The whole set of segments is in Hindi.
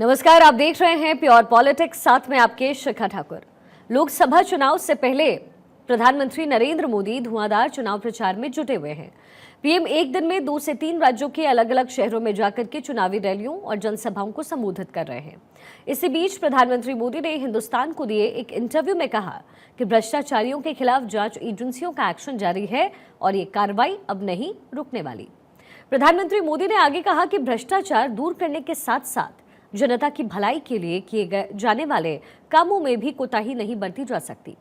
नमस्कार, आप देख रहे हैं प्योर पॉलिटिक्स, साथ में आपके शिखा ठाकुर। लोकसभा चुनाव से पहले प्रधानमंत्री नरेंद्र मोदी धुआंधार चुनाव प्रचार में जुटे हुए हैं। पीएम एक दिन में 2 से 3 राज्यों के अलग अलग शहरों में जाकर के चुनावी रैलियों और जनसभाओं को संबोधित कर रहे हैं। इसी बीच प्रधानमंत्री मोदी ने हिंदुस्तान को दिए एक इंटरव्यू में कहा कि भ्रष्टाचारियों के खिलाफ जांच एजेंसियों का एक्शन जारी है और ये कार्रवाई अब नहीं रुकने वाली। प्रधानमंत्री मोदी ने आगे कहा कि भ्रष्टाचार दूर करने के साथ साथ जनता की भलाई के लिए किए जाने वाले कामों में भी कोताही नहीं बरती जा सकती।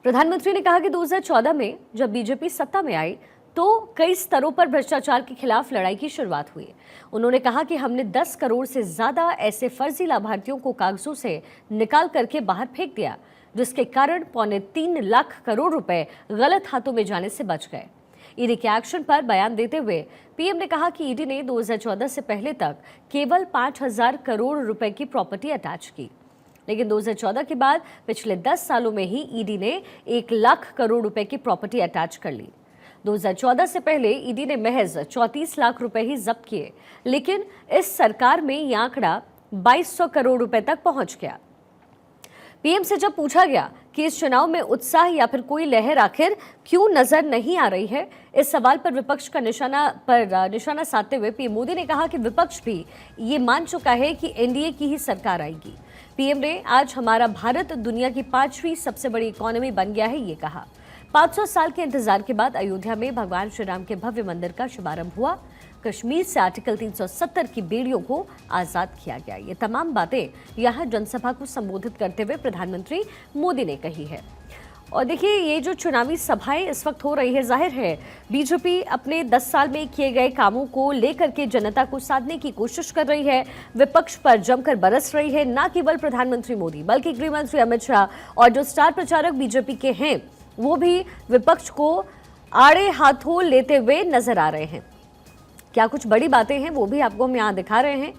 प्रधानमंत्री ने कहा कि 2014 में जब बीजेपी सत्ता में आई तो कई स्तरों पर भ्रष्टाचार के खिलाफ लड़ाई की शुरुआत हुई। उन्होंने कहा कि हमने 10 करोड़ से ज्यादा ऐसे फर्जी लाभार्थियों को कागजों से निकाल करके बाहर फेंक दिया, जिसके कारण 3.25 लाख करोड़ रुपए गलत हाथों में जाने से बच गए। ईडी के एक्शन पर बयान देते हुए पीएम ने कहा कि ईडी ने 2014 से पहले तक केवल 5,000 करोड़ रुपए की प्रॉपर्टी अटैच की, लेकिन 2014 के बाद पिछले 10 सालों में ही ईडी ने 1 लाख करोड़ रुपए की प्रॉपर्टी अटैच कर ली। 2014 से पहले ईडी ने महज 34 लाख रुपए ही जब्त किए, लेकिन इस सरकार में यह आंकड़ा 2200 करोड़ रुपए तक पहुंच गया। पीएम से जब पूछा गया कि इस चुनाव में उत्साह या फिर कोई लहर आखिर क्यों नजर नहीं आ रही है, इस सवाल पर विपक्ष का निशाना साधते हुए पीएम मोदी ने कहा कि विपक्ष भी ये मान चुका है कि एनडीए की ही सरकार आएगी। पीएम ने आज हमारा भारत दुनिया की 5वीं सबसे बड़ी इकोनॉमी बन गया है ये कहा। 500 साल के इंतजार के बाद अयोध्या में भगवान श्री राम के भव्य मंदिर का शुभारंभ हुआ। कश्मीर से आर्टिकल 370 की बेड़ियों को आजाद किया गया। ये तमाम बातें यहां जनसभा को संबोधित करते हुए प्रधानमंत्री मोदी ने कही है। और देखिए, ये जो चुनावी सभाएं इस वक्त हो रही है, जाहिर है बीजेपी अपने 10 साल में किए गए कामों को लेकर के जनता को साधने की कोशिश कर रही है, विपक्ष पर जमकर बरस रही है। न केवल प्रधानमंत्री मोदी बल्कि गृह मंत्री अमित शाह और जो स्टार प्रचारक बीजेपी के हैं वो भी विपक्ष को आड़े हाथों लेते हुए नजर आ रहे हैं। क्या कुछ बड़ी बातें हैं वो भी आपको हम यहाँ दिखा रहे हैं।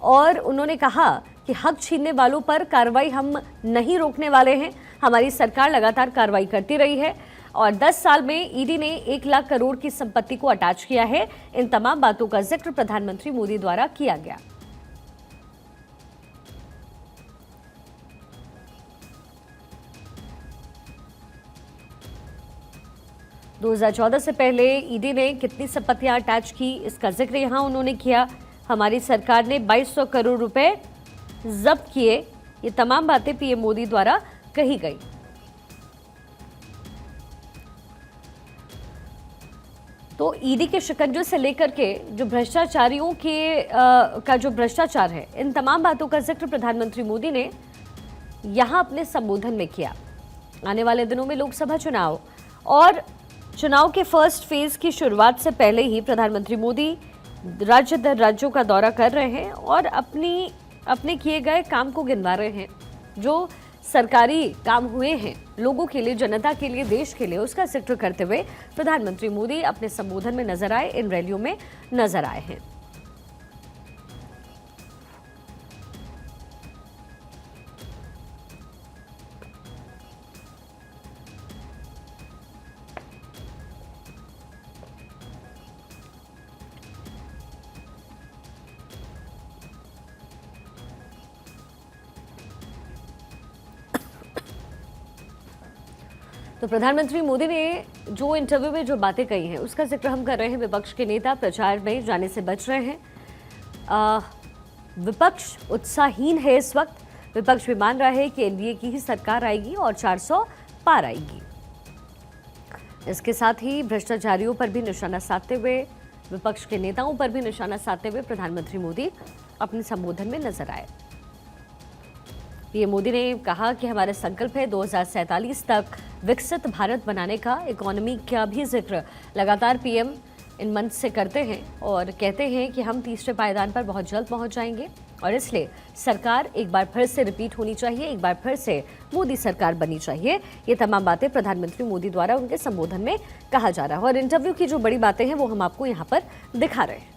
और उन्होंने कहा कि हक छीनने वालों पर कार्रवाई हम नहीं रोकने वाले हैं। हमारी सरकार लगातार कार्रवाई करती रही है और 10 साल में ईडी ने 1 लाख करोड़ की संपत्ति को अटैच किया है। इन तमाम बातों का जिक्र प्रधानमंत्री मोदी द्वारा किया गया। दो 2014 से पहले ईडी ने कितनी संपत्तियां अटैच की, इसका जिक्र यहां उन्होंने किया। हमारी सरकार ने 2200 करोड़ रुपए जब्त किए। ये तमाम बातें पीएम मोदी द्वारा कही गई। तो ईडी के शिकंजे से लेकर के जो भ्रष्टाचारियों के का जो भ्रष्टाचार है, इन तमाम बातों का जिक्र प्रधानमंत्री मोदी ने यहां अपने संबोधन में किया। आने वाले दिनों में लोकसभा चुनाव और चुनाव के फर्स्ट फेज की शुरुआत से पहले ही प्रधानमंत्री मोदी राज्य दर राज्यों का दौरा कर रहे हैं और अपने किए गए काम को गिनवा रहे हैं। जो सरकारी काम हुए हैं लोगों के लिए, जनता के लिए, देश के लिए, उसका जिक्र करते हुए प्रधानमंत्री मोदी अपने संबोधन में नजर आए, इन रैलियों में नजर आए हैं। तो प्रधानमंत्री मोदी ने जो इंटरव्यू में जो बातें कही हैं उसका जिक्र हम कर रहे हैं। विपक्ष के नेता प्रचार में जाने से बच रहे हैं। विपक्ष उत्साहहीन है इस वक्त। विपक्ष भी मान रहा है कि एनडीए की ही सरकार आएगी और 400 पार आएगी। इसके साथ ही भ्रष्टाचारियों पर भी निशाना साधते हुए, विपक्ष के नेताओं पर भी निशाना साधते हुए प्रधानमंत्री मोदी अपने संबोधन में नजर आए। पीएम मोदी ने कहा कि हमारा संकल्प है 2047 तक विकसित भारत बनाने का। इकोनॉमी का भी जिक्र लगातार पीएम इन मंच से करते हैं और कहते हैं कि हम तीसरे पायदान पर बहुत जल्द पहुंच जाएंगे और इसलिए सरकार एक बार फिर से रिपीट होनी चाहिए, एक बार फिर से मोदी सरकार बननी चाहिए। ये तमाम बातें प्रधानमंत्री मोदी द्वारा उनके संबोधन में कहा जा रहा है और इंटरव्यू की जो बड़ी बातें हैं वो हम आपको यहाँ पर दिखा रहे हैं।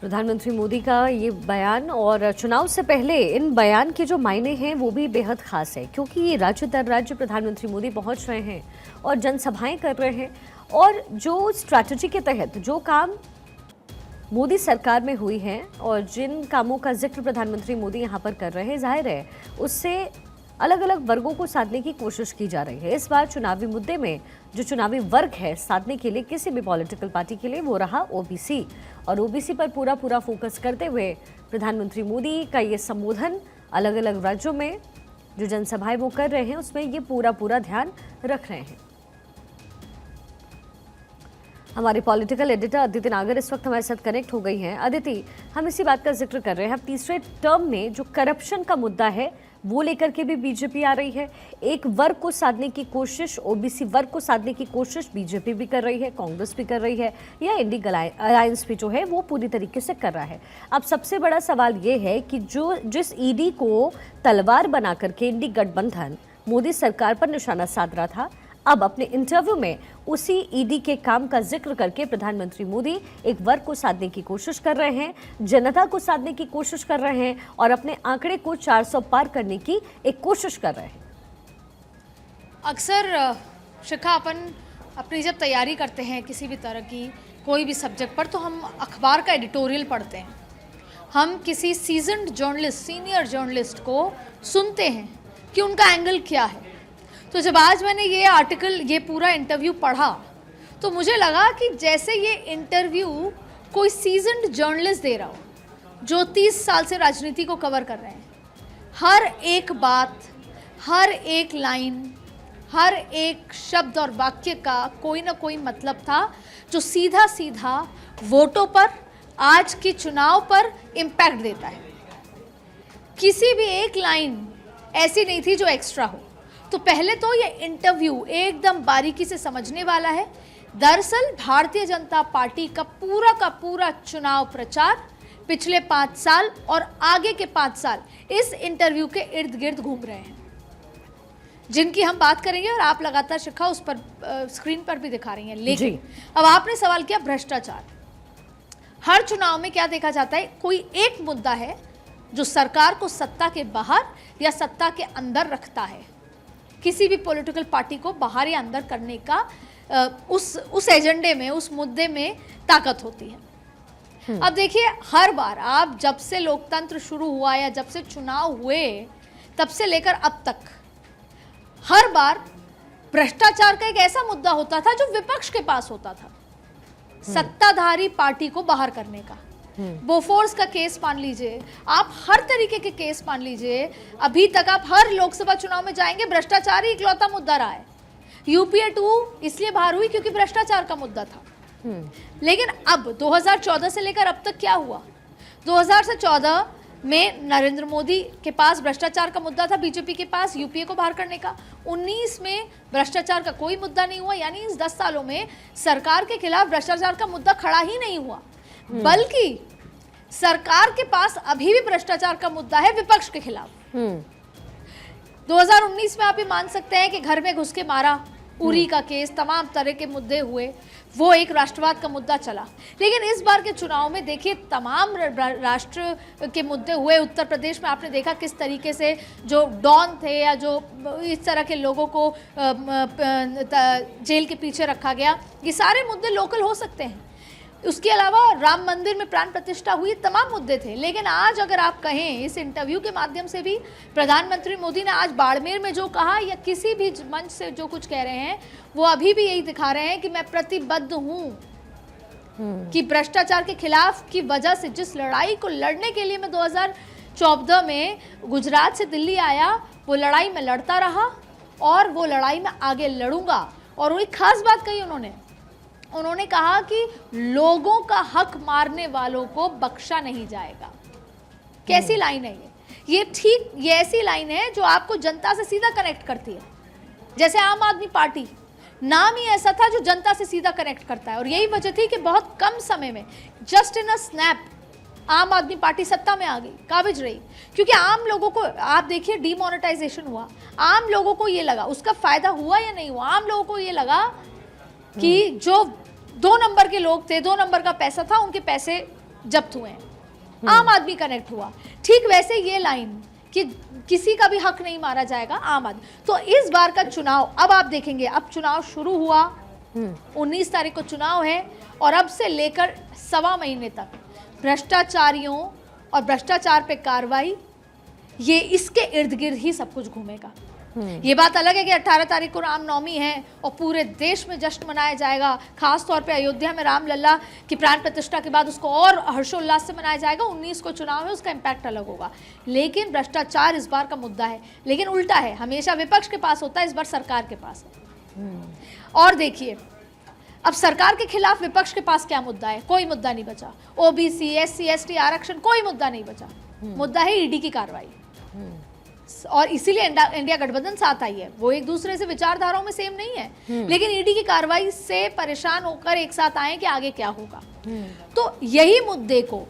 प्रधानमंत्री मोदी का ये बयान और चुनाव से पहले इन बयान के जो मायने हैं वो भी बेहद खास है, क्योंकि ये राज्य दर राज्य प्रधानमंत्री मोदी पहुंच रहे हैं और जनसभाएं कर रहे हैं। और जो स्ट्रैटेजी के तहत जो काम मोदी सरकार में हुई है और जिन कामों का जिक्र प्रधानमंत्री मोदी यहाँ पर कर रहे हैं, जाहिर है उससे अलग अलग वर्गों को साधने की कोशिश की जा रही है। इस बार चुनावी मुद्दे में जो चुनावी वर्ग है साधने के लिए किसी भी पॉलिटिकल पार्टी के लिए वो रहा ओबीसी, और ओबीसी पर पूरा फोकस करते हुए प्रधानमंत्री मोदी का ये संबोधन अलग अलग राज्यों में जो जनसभाएं वो कर रहे हैं उसमें ये पूरा ध्यान रख रहे हैं। हमारे पॉलिटिकल एडिटर अदिति नागर इस वक्त हमारे साथ कनेक्ट हो गई हैं। अदिति, हम इसी बात का जिक्र कर रहे हैं, अब तीसरे टर्म में जो करप्शन का मुद्दा है वो लेकर के भी बीजेपी आ रही है। एक वर्ग को साधने की कोशिश, ओबीसी वर्ग को साधने की कोशिश बीजेपी भी कर रही है, कांग्रेस भी कर रही है, या इंडी अलायंस भी जो है वो पूरी तरीके से कर रहा है। अब सबसे बड़ा सवाल ये है कि जिस ईडी को तलवार बना करके इंडी गठबंधन मोदी सरकार पर निशाना साध रहा था, अब अपने इंटरव्यू में उसी ईडी के काम का जिक्र करके प्रधानमंत्री मोदी एक वर्ग को साधने की कोशिश कर रहे हैं, जनता को साधने की कोशिश कर रहे हैं और अपने आंकड़े को 400 पार करने की एक कोशिश कर रहे हैं। अक्सर शिखा, अपन अपनी जब तैयारी करते हैं किसी भी तरह की कोई भी सब्जेक्ट पर, तो हम अखबार का एडिटोरियल पढ़ते हैं, हम किसी सीजन्ड जर्नलिस्ट, सीनियर जर्नलिस्ट को सुनते हैं कि उनका एंगल क्या है। तो जब आज मैंने ये आर्टिकल, ये पूरा इंटरव्यू पढ़ा तो मुझे लगा कि जैसे ये इंटरव्यू कोई सीजन्ड जर्नलिस्ट दे रहा हो जो 30 साल से राजनीति को कवर कर रहे हैं। हर एक बात, हर एक लाइन, हर एक शब्द और वाक्य का कोई ना कोई मतलब था जो सीधा सीधा वोटों पर, आज के चुनाव पर इम्पैक्ट देता है। किसी भी एक लाइन ऐसी नहीं थी जो एक्स्ट्रा हो। तो पहले तो ये इंटरव्यू एकदम बारीकी से समझने वाला है। दरअसल भारतीय जनता पार्टी का पूरा चुनाव प्रचार पिछले 5 साल और आगे के 5 साल इस इंटरव्यू के इर्द गिर्द घूम रहे हैं, जिनकी हम बात करेंगे और आप लगातार शिखा उस पर स्क्रीन पर भी दिखा रही हैं। लेकिन अब आपने सवाल किया भ्रष्टाचार। हर चुनाव में क्या देखा जाता है, कोई एक मुद्दा है जो सरकार को सत्ता के बाहर या सत्ता के अंदर रखता है। किसी भी पॉलिटिकल पार्टी को बाहर या अंदर करने का उस एजेंडे में, उस मुद्दे में ताकत होती है। अब देखिए, हर बार आप जब से लोकतंत्र शुरू हुआ या जब से चुनाव हुए तब से लेकर अब तक हर बार भ्रष्टाचार का एक ऐसा मुद्दा होता था जो विपक्ष के पास होता था, सत्ताधारी पार्टी को बाहर करने का। बोफोर्स का केस मान लीजिए, आप हर तरीके के केस मान लीजिए, अभी तक आप हर लोकसभा चुनाव में जाएंगे भ्रष्टाचार ही इकलौता मुद्दा रहा है। यूपीए 2 इसलिए बाहर हुई क्योंकि भ्रष्टाचार का मुद्दा था। लेकिन अब 2014 से लेकर अब तक क्या हुआ, 2014 में नरेंद्र मोदी के पास भ्रष्टाचार का मुद्दा था, बीजेपी के पास यूपीए को बाहर करने का। 19 में भ्रष्टाचार का कोई मुद्दा नहीं हुआ, यानी इस 10 सालों में सरकार के खिलाफ भ्रष्टाचार का मुद्दा खड़ा ही नहीं हुआ, बल्कि सरकार के पास अभी भी भ्रष्टाचार का मुद्दा है विपक्ष के खिलाफ। 2019 में आप ये मान सकते हैं कि घर में घुस के मारा, उरी का केस, तमाम तरह के मुद्दे हुए, वो एक राष्ट्रवाद का मुद्दा चला। लेकिन इस बार के चुनाव में देखिए तमाम राष्ट्र के मुद्दे हुए। उत्तर प्रदेश में आपने देखा किस तरीके से जो डॉन थे या जो इस तरह के लोगों को जेल के पीछे रखा गया, ये सारे मुद्दे लोकल हो सकते हैं। उसके अलावा राम मंदिर में प्राण प्रतिष्ठा हुई, तमाम मुद्दे थे। लेकिन आज अगर आप कहें, इस इंटरव्यू के माध्यम से भी प्रधानमंत्री मोदी ने आज बाड़मेर में जो कहा या किसी भी मंच से जो कुछ कह रहे हैं, वो अभी भी यही दिखा रहे हैं कि मैं प्रतिबद्ध हूं कि भ्रष्टाचार के खिलाफ की वजह से जिस लड़ाई को लड़ने के लिए मैं 2014 में गुजरात से दिल्ली आया, वो लड़ाई में लड़ता रहा और वो लड़ाई में आगे लड़ूंगा। और एक खास बात कही उन्होंने कहा कि लोगों का हक मारने वालों को बख्शा नहीं जाएगा। कैसी लाइन है ये ठीक ये ऐसी लाइन है जो आपको जनता से सीधा कनेक्ट करती है। जैसे आम आदमी पार्टी, नाम ही ऐसा था जो जनता से सीधा कनेक्ट करता है, और यही वजह थी कि बहुत कम समय में, जस्ट इन अ स्नैप, आम आदमी पार्टी सत्ता में आ गई, काबिज रही। क्योंकि आम लोगों को, आप देखिए डीमोनेटाइजेशन हुआ, आम लोगों को ये लगा, उसका फायदा हुआ या नहीं हुआ, आम लोगों को ये लगा कि जो 2 नंबर के लोग थे, 2 नंबर का पैसा था, उनके पैसे जब्त हुए हैं, आम आदमी कनेक्ट हुआ। ठीक वैसे ये लाइन कि किसी का भी हक नहीं मारा जाएगा, आम आदमी। तो इस बार का चुनाव अब आप देखेंगे, अब चुनाव शुरू हुआ, 19 तारीख को चुनाव है और अब से लेकर 1.25 महीने तक भ्रष्टाचारियों और भ्रष्टाचार पे कार्रवाई, ये इसके इर्द गिर्द ही सब कुछ घूमेगा। ये बात अलग है कि 18 तारीख को रामनवमी है और पूरे देश में जश्न मनाया जाएगा, खास तौर पे अयोध्या में रामलला की प्राण प्रतिष्ठा के बाद उसको और हर्षोल्लास से मनाया जाएगा। 19 को चुनाव है, उसका इम्पैक्ट अलग होगा। लेकिन भ्रष्टाचार इस बार का मुद्दा है, लेकिन उल्टा है, हमेशा विपक्ष के पास होता है, इस बार सरकार के पास है। और देखिए अब सरकार के खिलाफ विपक्ष के पास क्या मुद्दा है? कोई मुद्दा नहीं बचा। ओबीसी, एससी, एसटी आरक्षण, कोई मुद्दा नहीं बचा। मुद्दा है ईडी की कार्रवाई। और इसीलिए इंडिया गठबंधन साथ आई है। वो एक दूसरे से विचारधाराओं में सेम नहीं है, लेकिन ईडी की कार्रवाई से परेशान होकर एक साथ आए कि आगे क्या होगा। तो यही मुद्दे को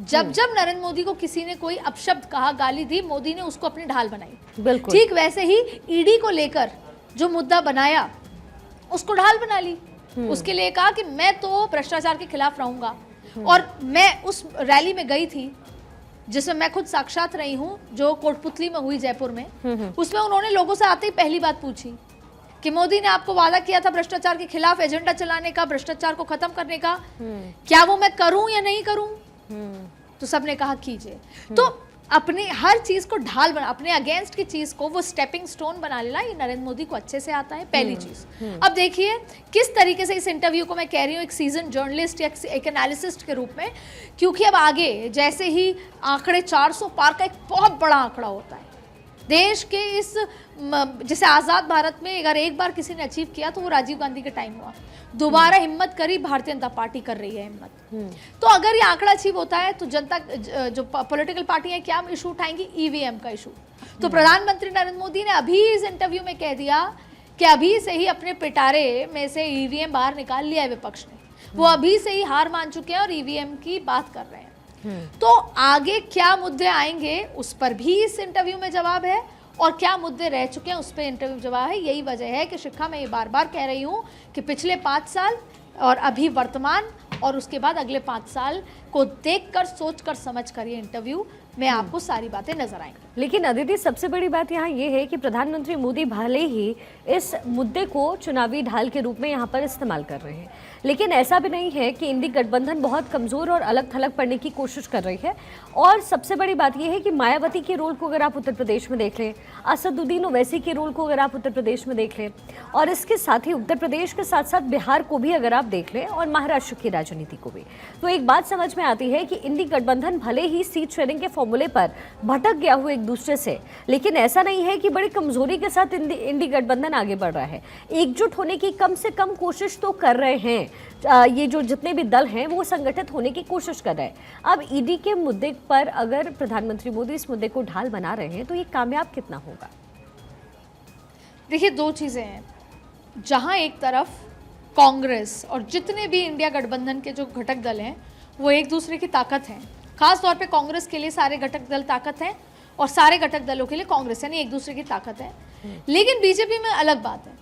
जब जब नरेंद्र मोदी को किसी ने कोई अपशब्द कहा, गाली दी, मोदी ने उसको अपनी ढाल बनाई। बिल्कुल ठीक वैसे ही ईडी को लेकर जो मुद्दा बनाया, उसको ढाल बना ली। उसके लिए कहा कि मैं तो भ्रष्टाचार के खिलाफ रहूंगा। और मैं उस रैली में गई थी जिसमें मैं खुद साक्षात रही हूं, जो कोटपुतली में हुई जयपुर में। उसमें उन्होंने लोगों से आते ही पहली बात पूछी कि मोदी ने आपको वादा किया था भ्रष्टाचार के खिलाफ एजेंडा चलाने का, भ्रष्टाचार को खत्म करने का, क्या वो मैं करूं या नहीं करूं? तो सबने कहा कीजिए। तो अपने हर चीज को ढाल बना, अपने अगेंस्ट की चीज को वो स्टेपिंग स्टोन बना लेना, ये नरेंद्र मोदी को अच्छे से आता है, पहली चीज। अब देखिए किस तरीके से इस इंटरव्यू को मैं कह रही हूँ एक सीजन जर्नलिस्ट या एक एनालिसिस्ट के रूप में, क्योंकि अब आगे जैसे ही आंकड़े 400 पार का एक बहुत बड़ा आंकड़ा होता है देश के इस, जैसे आज़ाद भारत में अगर एक बार किसी ने अचीव किया तो वो राजीव गांधी के टाइम हुआ। दोबारा हिम्मत करी, भारतीय जनता पार्टी कर रही है हिम्मत। तो अगर ये आंकड़ा अचीव होता है तो जनता, जो पॉलिटिकल पार्टी है, क्या इशू उठाएंगी? ईवीएम का इशू। तो प्रधानमंत्री नरेंद्र मोदी ने अभी इस इंटरव्यू में कह दिया कि अभी से ही अपने पिटारे में से ईवीएम बाहर निकाल लिया है विपक्ष ने। वो अभी से ही हार मान चुके हैं और ईवीएम की बात कर रहे हैं। तो आगे क्या मुद्दे आएंगे उस पर भी इस इंटरव्यू में जवाब है, और क्या मुद्दे रह चुके हैं उस पर इंटरव्यू में जवाब है। यही वजह है कि शिखा मैं ये बार बार कह रही हूँ कि पिछले 5 साल और अभी वर्तमान और उसके बाद अगले 5 साल को देखकर, सोचकर, समझकर ये इंटरव्यू में आपको सारी बातें नजर आएंगी। लेकिन अदिति, सबसे बड़ी बात यहाँ ये है कि प्रधानमंत्री मोदी भले ही इस मुद्दे को चुनावी ढाल के रूप में यहाँ पर इस्तेमाल कर रहे हैं, लेकिन ऐसा भी नहीं है कि इंडी गठबंधन बहुत कमज़ोर और अलग थलग पड़ने की कोशिश कर रही है। और सबसे बड़ी बात यह है कि मायावती के रोल को अगर आप उत्तर प्रदेश में देख लें, असदुद्दीन ओवैसी के रोल को अगर आप उत्तर प्रदेश में देख लें, और इसके साथ ही उत्तर प्रदेश के साथ साथ बिहार को भी अगर आप देख लें और महाराष्ट्र की राजनीति को भी, तो एक बात समझ में आती है कि इंडी गठबंधन भले ही सीट शेयरिंग के फॉर्मूले पर भटक गया हो एक दूसरे से, लेकिन ऐसा नहीं है कि बड़ी कमजोरी के साथ इंडी गठबंधन आगे बढ़ रहा है। एकजुट होने की कम से कम कोशिश तो कर रहे हैं। ये जो जितने भी दल हैं वो संगठित होने की कोशिश कर रहे हैं। अब ईडी के मुद्दे पर अगर प्रधानमंत्री मोदी इस मुद्दे को ढाल बना रहे हैं तो ये कामयाब कितना होगा? देखिए, 2 चीजें हैं। जहां एक तरफ कांग्रेस और जितने भी इंडिया गठबंधन के जो घटक दल हैं वो एक दूसरे की ताकत हैं। खास तौर पे कांग्रेस के लिए सारे घटक दल ताकत हैं और सारे घटक दलों के लिए कांग्रेस यानी एक दूसरे की ताकत है। लेकिन बीजेपी में अलग बात है।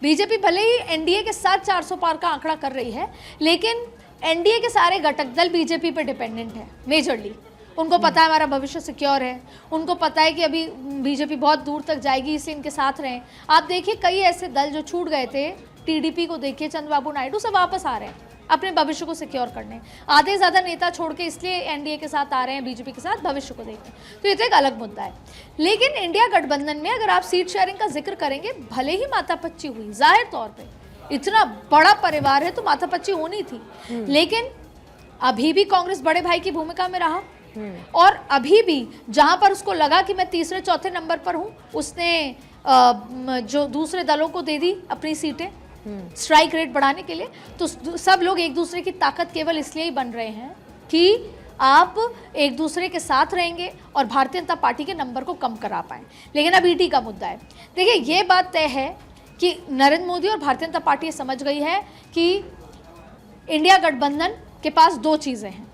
बीजेपी भले ही एनडीए के साथ 400 पार का आंकड़ा कर रही है, लेकिन एनडीए के सारे घटक दल बीजेपी पे डिपेंडेंट है मेजरली। उनको पता है हमारा भविष्य सिक्योर है, उनको पता है कि अभी बीजेपी बहुत दूर तक जाएगी, इसलिए इनके साथ रहें। आप देखिए कई ऐसे दल जो छूट गए थे, टीडीपी को देखिए, चंद्रबाबू नायडू, सब वापस आ रहे हैं अपने भविष्य को सिक्योर करने। आधे ज़्यादा नेता छोड़ के इसलिए एनडीए के साथ आ रहे हैं, बीजेपी के साथ भविष्य को देखने। तो ये तो एक अलग मुद्दा है। लेकिन इंडिया गठबंधन में अगर आप सीट शेयरिंग का जिक्र करेंगे, भले ही माथापच्ची हुई, जाहिर तौर पे इतना बड़ा परिवार है तो माथापच्ची होनी थी, लेकिन अभी भी कांग्रेस बड़े भाई की भूमिका में रहा। और अभी भी जहां पर उसको लगा कि मैं तीसरे चौथे नंबर पर हूं, उसने जो दूसरे दलों को दे दी अपनी सीटें स्ट्राइक रेट बढ़ाने के लिए। तो सब लोग एक दूसरे की ताकत केवल इसलिए ही बन रहे हैं कि आप एक दूसरे के साथ रहेंगे और भारतीय जनता पार्टी के नंबर को कम करा पाएं। लेकिन अब ईडी का मुद्दा है। देखिए, ये बात तय है कि नरेंद्र मोदी और भारतीय जनता पार्टी समझ गई है कि इंडिया गठबंधन के पास 2 चीज़ें हैं।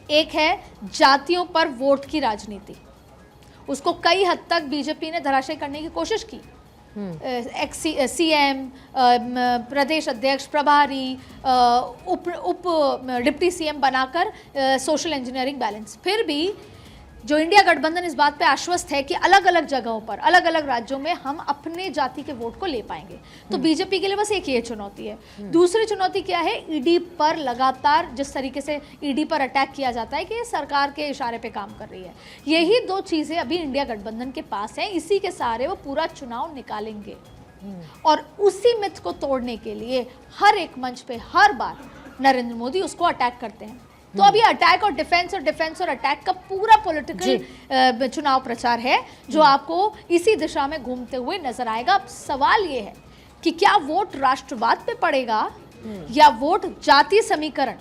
एक है जातियों पर वोट की राजनीति। उसको कई हद तक बीजेपी ने धराशायी करने की कोशिश की। एक्स सीएम, प्रदेश अध्यक्ष, प्रभारी, उप डिप्टी सीएम बनाकर सोशल इंजीनियरिंग बैलेंस। फिर भी जो इंडिया गठबंधन इस बात पे आश्वस्त है कि अलग अलग जगहों पर, अलग अलग राज्यों में हम अपने जाति के वोट को ले पाएंगे। तो बीजेपी के लिए बस एक ये चुनौती है। दूसरी चुनौती क्या है? ईडी पर लगातार जिस तरीके से ईडी पर अटैक किया जाता है कि ये सरकार के इशारे पे काम कर रही है। यही दो चीजें अभी इंडिया गठबंधन के पास हैं, इसी के सहारे वो पूरा चुनाव निकालेंगे। और उसी मिथ को तोड़ने के लिए हर एक मंच पे हर बार नरेंद्र मोदी उसको अटैक करते हैं। तो अभी अटैक और डिफेंस और अटैक का पूरा पॉलिटिकल चुनाव प्रचार है जो आपको इसी दिशा में घूमते हुए नजर आएगा। अब सवाल ये है कि क्या वोट राष्ट्रवाद पे पड़ेगा या वोट जातीय समीकरण,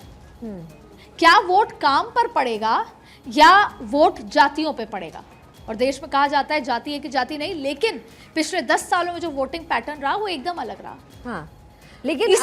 क्या वोट काम पर पड़ेगा या वोट जातियों पे पड़ेगा। और देश में कहा जाता है जाति है कि जाति नहीं, लेकिन पिछले 10 सालों में जो वोटिंग पैटर्न रहा वो एकदम अलग रहा। हाँ, लेकिन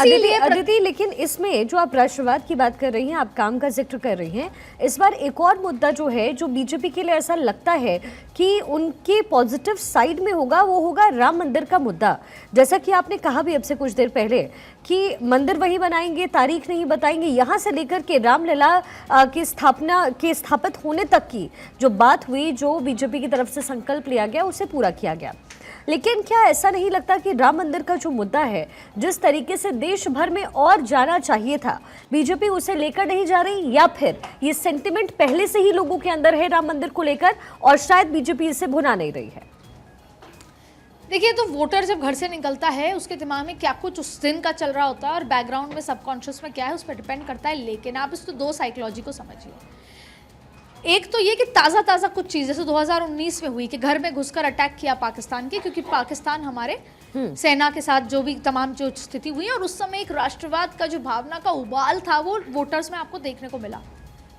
अदिति, लेकिन इसमें जो आप राष्ट्रवाद की बात कर रही हैं, आप काम का जिक्र कर रही हैं, इस बार एक और मुद्दा जो है जो बीजेपी के लिए ऐसा लगता है कि उनके पॉजिटिव साइड में होगा, वो होगा राम मंदिर का मुद्दा। जैसा कि आपने कहा भी अब से कुछ देर पहले कि मंदिर वही बनाएंगे, तारीख नहीं बताएंगे, यहाँ से लेकर के रामलला की स्थापना के स्थापित होने तक की जो बात हुई, जो बीजेपी की तरफ से संकल्प लिया गया, उसे पूरा किया गया। लेकिन क्या ऐसा नहीं लगता कि राम मंदिर का जो मुद्दा है, जिस तरीके से देश भर में और जाना चाहिए था, बीजेपी उसे लेकर नहीं जा रही, या फिर ये सेंटिमेंट पहले से ही लोगों के अंदर है राम मंदिर को लेकर और शायद बीजेपी इसे भुना नहीं रही है? देखिए, तो वोटर जब घर से निकलता है उसके दिमाग में क्या कुछ उस दिन का चल रहा होता है और बैकग्राउंड में सबकॉन्शियस में क्या है उस पर डिपेंड करता है। लेकिन आप इसको दो साइकोलॉजी को समझिए। एक तो ये कि ताज़ा कुछ चीज़ जैसे 2019 में हुई कि घर में घुसकर अटैक किया पाकिस्तान के, क्योंकि पाकिस्तान हमारे सेना के साथ जो भी तमाम जो स्थिति हुई और उस समय एक राष्ट्रवाद का जो भावना का उबाल था वो वोटर्स में आपको देखने को मिला।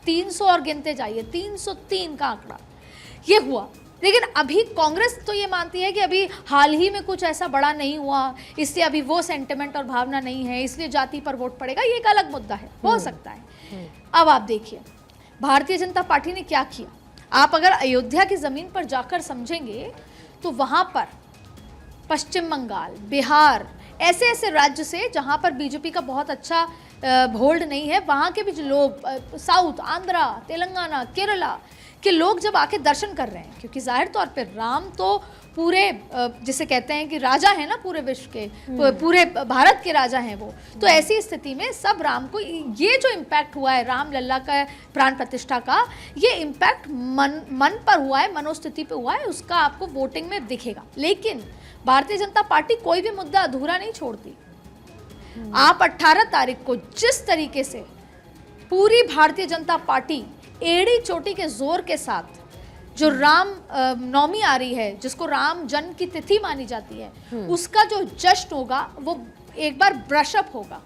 300 और गिनते जाइए, 303 का आंकड़ा ये हुआ। लेकिन अभी कांग्रेस तो ये मानती है कि अभी हाल ही में कुछ ऐसा बड़ा नहीं हुआ, इसलिए अभी वो सेंटिमेंट और भावना नहीं है, इसलिए जाति पर वोट पड़ेगा। ये एक अलग मुद्दा है, हो सकता है। अब आप देखिए भारतीय जनता पार्टी ने क्या किया। आप अगर अयोध्या की ज़मीन पर जाकर समझेंगे तो वहाँ पर पश्चिम बंगाल, बिहार, ऐसे ऐसे राज्य से जहाँ पर बीजेपी का बहुत अच्छा होल्ड नहीं है, वहाँ के भी जो लोग, साउथ, आंध्रा, तेलंगाना, केरला के लोग जब आके दर्शन कर रहे हैं, क्योंकि जाहिर तौर पर राम तो पूरे जिसे कहते हैं कि राजा है ना पूरे विश्व के, पूरे भारत के राजा हैं वो। तो ऐसी स्थिति में सब राम को, ये जो इम्पैक्ट हुआ है राम लल्ला का प्राण प्रतिष्ठा का, ये इम्पैक्ट मन पर हुआ है, मनोस्थिति पे हुआ है, उसका आपको वोटिंग में दिखेगा। लेकिन भारतीय जनता पार्टी कोई भी मुद्दा अधूरा नहीं छोड़ती। आप 18 तारीख को जिस तरीके से पूरी भारतीय जनता पार्टी एड़ी चोटी के जोर के साथ जो राम नवमी आ रही है, जिसको राम जन्म की तिथि मानी जाती है, उसका जो जश्न होगा वो एक बार ब्रशअप होगा।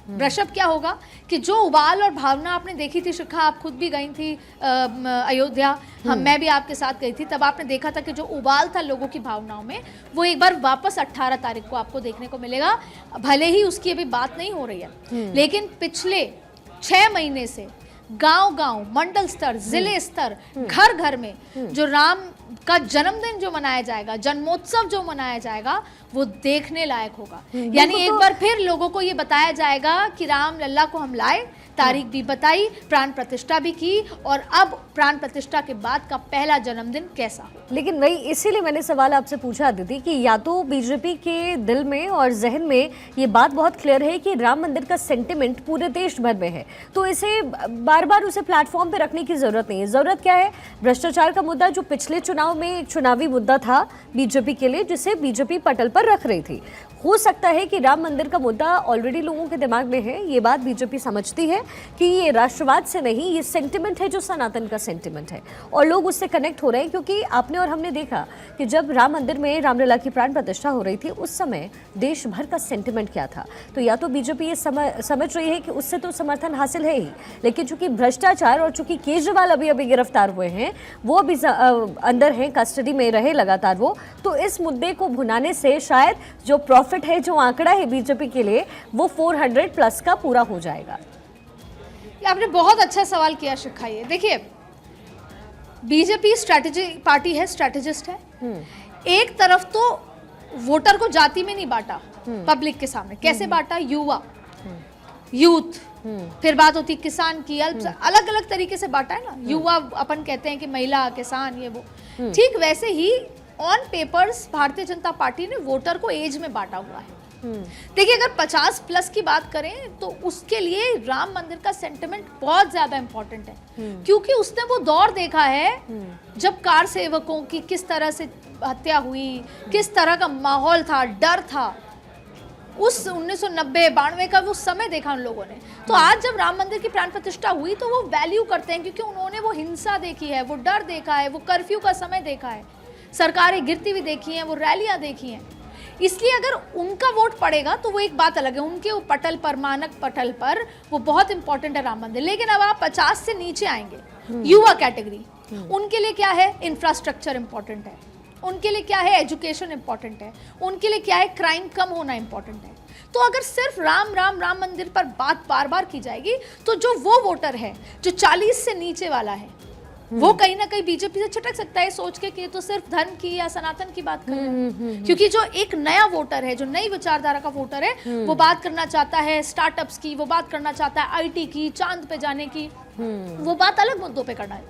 ब्रशअप क्या होगा कि जो उबाल और भावना आपने देखी थी, शिखा आप खुद भी गई थी अयोध्या, मैं भी आपके साथ गई थी, तब आपने देखा था कि जो उबाल था लोगों की भावनाओं में, वो एक बार वापस 18 तारीख को आपको देखने को मिलेगा। भले ही उसकी अभी बात नहीं हो रही है, लेकिन पिछले 6 महीने से गांव-गांव, मंडल स्तर, जिले स्तर, घर घर में जो राम का जन्मदिन जो मनाया जाएगा, जन्मोत्सव जो मनाया जाएगा, वो देखने लायक होगा। यानी एक बार फिर लोगों को ये बताया जाएगा कि राम लल्ला को हम लाए, तारीख भी बताई, प्राण प्रतिष्ठा भी की, और अब प्राण प्रतिष्ठा के बाद का पहला जन्मदिन कैसा हो। लेकिन वही इसीलिए मैंने सवाल आपसे पूछा दीदी कि या तो बीजेपी के दिल में और जहन में ये बात बहुत क्लियर है कि राम मंदिर का सेंटिमेंट पूरे देश भर में है, तो इसे बार बार उसे प्लेटफॉर्म पे रखने की जरूरत नहीं है। जरूरत क्या है? भ्रष्टाचार का मुद्दा जो पिछले चुनाव में एक चुनावी मुद्दा था बीजेपी के लिए, जिसे बीजेपी पटल पर रख रही थी। हो सकता है कि राम मंदिर का मुद्दा ऑलरेडी लोगों के दिमाग में है, ये बात बीजेपी समझती है कि ये राष्ट्रवाद से नहीं, ये सेंटिमेंट है जो सनातन का सेंटिमेंट है, और लोग उससे कनेक्ट हो रहे हैं। क्योंकि आपने और हमने देखा कि जब राम मंदिर में रामलला की प्राण प्रतिष्ठा हो रही थी, उस समय देश भर का सेंटिमेंट क्या था। तो या तो बीजेपी ये समझ रही है कि उससे तो समर्थन हासिल है ही, लेकिन चूंकि भ्रष्टाचार और चूंकि केजरीवाल अभी गिरफ्तार हुए हैं, वो अभी अंदर हैं, कस्टडी में रहे लगातार वो, तो इस मुद्दे को भुनाने से शायद जो प्रॉफिट है, जो आंकड़ा है बीजेपी के लिए, वो 400 प्लस का पूरा हो जाएगा। आपने बहुत अच्छा सवाल किया शिखा। ये देखिए, बीजेपी स्ट्रैटेजी पार्टी है, स्ट्रैटेजिस्ट है। एक तरफ तो वोटर को जाति में नहीं बांटा, पब्लिक के सामने कैसे बांटा, युवा, यूथ, फिर बात होती किसान की, अलग अलग तरीके से बांटा है ना। युवा अपन कहते हैं कि महिला, किसान, ये वो, ठीक वैसे ही on papers Bharatiya Janata party ने वोटर को एज में बांटा हुआ है। देखिए, अगर 50 प्लस की बात करें तो उसके लिए राम मंदिर का सेंटिमेंट बहुत ज्यादा इंपॉर्टेंट है, क्योंकि उसने वो दौर देखा है जब कार सेवकों की किस तरह से हत्या हुई, किस तरह का माहौल था, डर था, उस 1990-92 का वो समय देखा उन लोगों ने। तो आज जब राम मंदिर की प्राण प्रतिष्ठा हुई तो वो वैल्यू करते हैं, क्योंकि उन्होंने वो हिंसा देखी है, वो डर देखा है, वो कर्फ्यू का समय देखा है, सरकारें गिरती हुई देखी हैं, वो रैलियां देखी हैं। इसलिए अगर उनका वोट पड़ेगा तो वो एक बात अलग है, उनके वो पटल पर, मानक पटल पर वो बहुत इंपॉर्टेंट है राम मंदिर। लेकिन अब आप 50 से नीचे आएंगे, युवा कैटेगरी, उनके लिए क्या है, इंफ्रास्ट्रक्चर इंपॉर्टेंट है, उनके लिए क्या है, एजुकेशन इंपॉर्टेंट है, उनके लिए क्या है, क्राइम कम होना इंपॉर्टेंट है। तो अगर सिर्फ राम राम राम मंदिर पर बात बार बार की जाएगी तो जो वो वोटर है जो 40 से नीचे वाला है, वो कहीं ना कहीं बीजेपी से छिटक सकता है, सोच के कि तो सिर्फ धर्म की या सनातन की बात कर रहे हैं। क्योंकि जो एक नया वोटर है, जो नई विचारधारा का वोटर है, वो बात करना चाहता है स्टार्टअप्स की, वो बात करना चाहता है आईटी की, चांद पे जाने की, वो बात अलग मुद्दों पे करना है।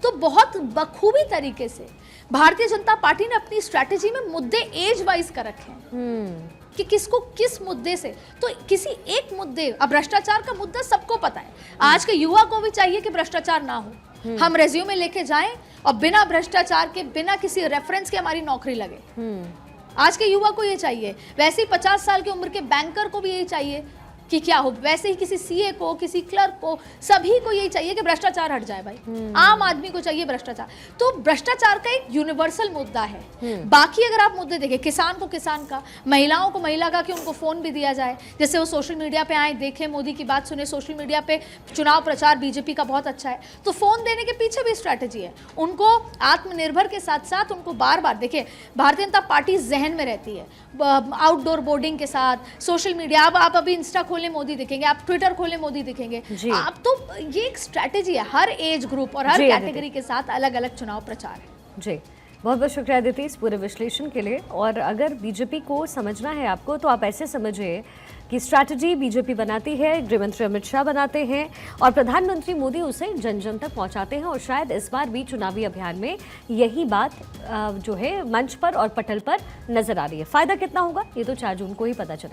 तो बहुत बखूबी तरीके से भारतीय जनता पार्टी ने अपनी स्ट्रैटेजी में मुद्दे एज वाइज कर रखे हैं कि किसको किस मुद्दे से, तो किसी एक मुद्दे, अब भ्रष्टाचार का मुद्दा सबको पता है, आज के युवा को भी चाहिए कि भ्रष्टाचार ना हो, हम रेज्यूमे लेके जाएं और बिना भ्रष्टाचार के, बिना किसी रेफरेंस के हमारी नौकरी लगे। आज के युवा को ये चाहिए, वैसे ही 50 साल की उम्र के बैंकर को भी यही चाहिए कि क्या हो, वैसे ही किसी सीए को, किसी क्लर्क को, सभी को यही चाहिए कि भ्रष्टाचार हट जाए भाई। आम आदमी को चाहिए भ्रष्टाचार। तो भ्रष्टाचार का एक यूनिवर्सल मुद्दा है। बाकी अगर आप मुद्दे देखें, किसान को किसान का, महिलाओं को महिला का, कि उनको फोन भी दिया जाए, जैसे वो सोशल मीडिया पे आए, देखें, मोदी की बात सुने, सोशल मीडिया पे चुनाव प्रचार बीजेपी का बहुत अच्छा है, तो फोन देने के पीछे भी स्ट्रैटेजी है। उनको आत्मनिर्भर के साथ साथ उनको बार बार, देखिए भारतीय जनता पार्टी जहन में रहती है, आउटडोर बोर्डिंग के साथ, सोशल मीडिया, अब आप अभी इंस्टा खोले मोदी दिखेंगे, आप ट्विटर खोले मोदी दिखेंगे, आप तो ये एक स्ट्रैटेजी है, हर एज ग्रुप और हर कैटेगरी के साथ अलग अलग चुनाव प्रचार है। जी, बहुत बहुत शुक्रिया अदिति इस पूरे विश्लेषण के लिए। और अगर बीजेपी को समझना है आपको, तो आप ऐसे समझिए कि स्ट्रैटेजी बीजेपी बनाती है, गृहमंत्री अमित शाह बनाते हैं और प्रधानमंत्री मोदी उसे जन जन तक पहुंचाते हैं। और शायद इस बार भी चुनावी अभियान में यही बात जो है मंच पर और पटल पर नजर आ रही है। फायदा कितना होगा ये तो 4 जून को ही पता चलेगा।